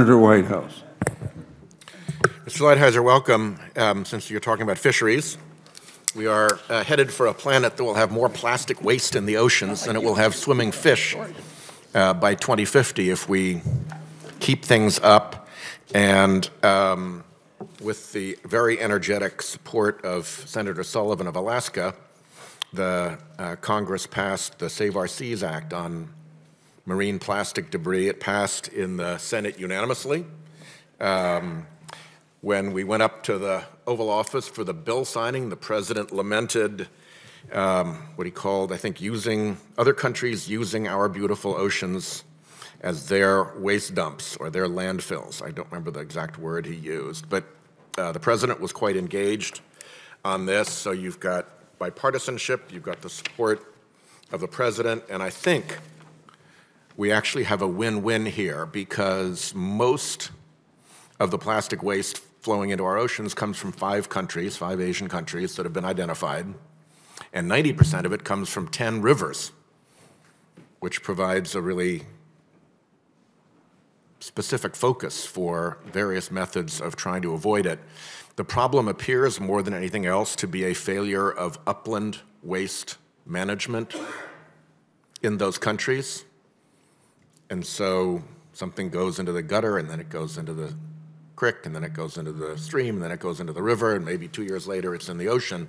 Senator Whitehouse. Mr. Lighthizer, welcome. Since you're talking about fisheries, we are headed for a planet that will have more plastic waste in the oceans than it will have swimming fish by 2050 if we keep things up. And with the very energetic support of Senator Sullivan of Alaska, the Congress passed the Save Our Seas Act on marine plastic debris. It passed in the Senate unanimously. When we went up to the Oval Office for the bill signing, the president lamented what he called, I think, other countries using our beautiful oceans as their waste dumps or their landfills. I don't remember the exact word he used, but the president was quite engaged on this. So you've got bipartisanship, you've got the support of the president, and I think we actually have a win-win here because most of the plastic waste flowing into our oceans comes from 5 countries, 5 Asian countries that have been identified, and 90% of it comes from 10 rivers, which provides a really specific focus for various methods of trying to avoid it. The problem appears more than anything else to be a failure of upland waste management in those countries. And so something goes into the gutter, and then it goes into the creek, and then it goes into the stream, and then it goes into the river, and maybe 2 years later it's in the ocean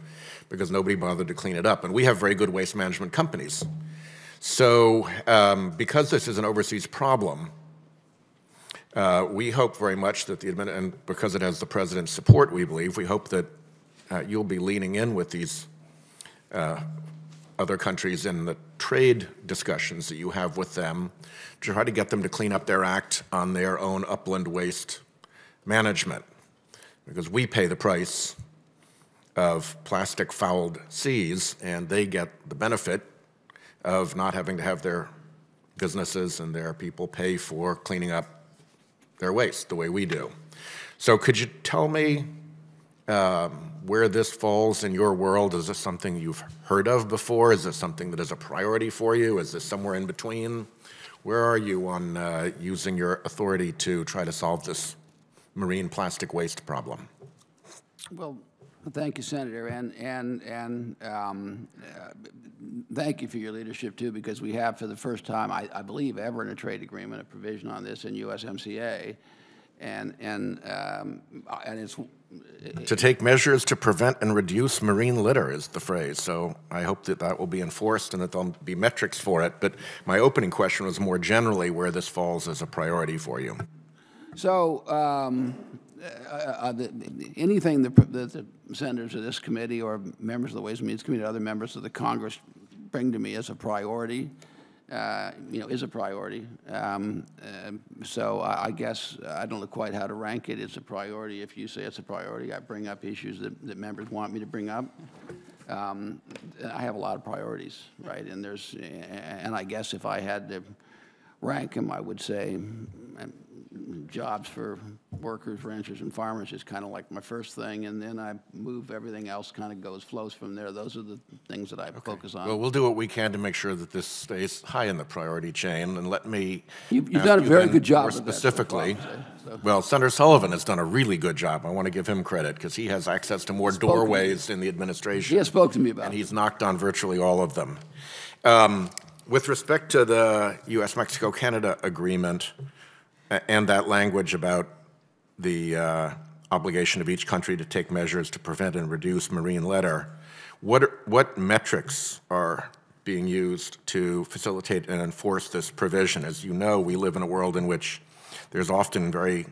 because nobody bothered to clean it up. And we have very good waste management companies. So because this is an overseas problem, we hope very much that and because it has the president's support, we believe, we hope that you'll be leaning in with these other countries in the trade discussions that you have with them to try to get them to clean up their act on their own upland waste management, because we pay the price of plastic-fouled seas, and they get the benefit of not having to have their businesses and their people pay for cleaning up their waste the way we do. So could you tell me where this falls in your world? Is this something you've heard of before? Is this something that is a priority for you? Is this somewhere in between? Where are you on using your authority to try to solve this marine plastic waste problem? Well, thank you, Senator, and thank you for your leadership too, because we have, for the first time, I believe, ever in a trade agreement, a provision on this in USMCA, and it's to take measures to prevent and reduce marine litter is the phrase. So I hope that that will be enforced and that there'll be metrics for it. But my opening question was more generally where this falls as a priority for you. So anything that the senators of this committee or members of the Ways and Means Committee, other members of the Congress bring to me as a priority, is a priority. So I guess I don't know quite how to rank it. It's a priority. If you say it's a priority, I bring up issues that members want me to bring up. I have a lot of priorities, right? And I guess if I had to rank them, I would say jobs for workers, ranchers, and farmers is kind of like my first thing, and then I move everything else, kind of flows from there. Those are the things that I focus on. Well, we'll do what we can to make sure that this stays high in the priority chain, and let me You've done a very good job more specifically. Well, Senator Sullivan has done a really good job. I want to give him credit because he has access to more doorways in the administration. He has spoken to me about it. And he's knocked on virtually all of them. With respect to the U.S.-Mexico-Canada agreement, and that language about the obligation of each country to take measures to prevent and reduce marine litter, what metrics are being used to facilitate and enforce this provision? As you know, we live in a world in which there's often very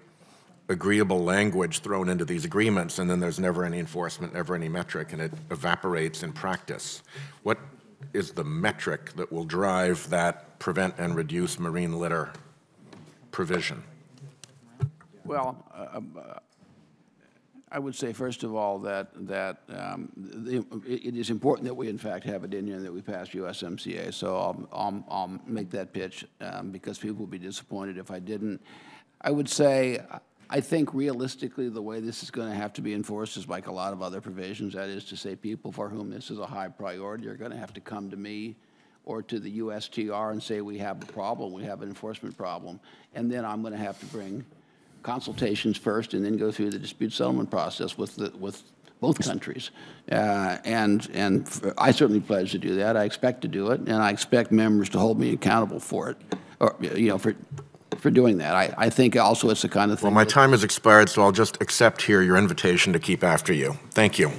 agreeable language thrown into these agreements, and then there's never any enforcement, never any metric, and it evaporates in practice. What is the metric that will drive that prevent and reduce marine litter provision? Well, I would say, first of all, that it is important that we, in fact, have it in here and that we pass USMCA. So I'll make that pitch because people will be disappointed if I didn't. I would say, I think realistically the way this is going to have to be enforced is like a lot of other provisions. That is to say, people for whom this is a high priority are going to have to come to me or to the USTR and say we have a problem, we have an enforcement problem, and then I'm going to have to bring consultations first and then go through the dispute settlement process with both countries. I certainly pledge to do that. I expect to do it, and I expect members to hold me accountable for it, or, you know, for doing that. I think also it's the kind of thing. Well, my time has expired, so I'll just accept here your invitation to keep after you. Thank you.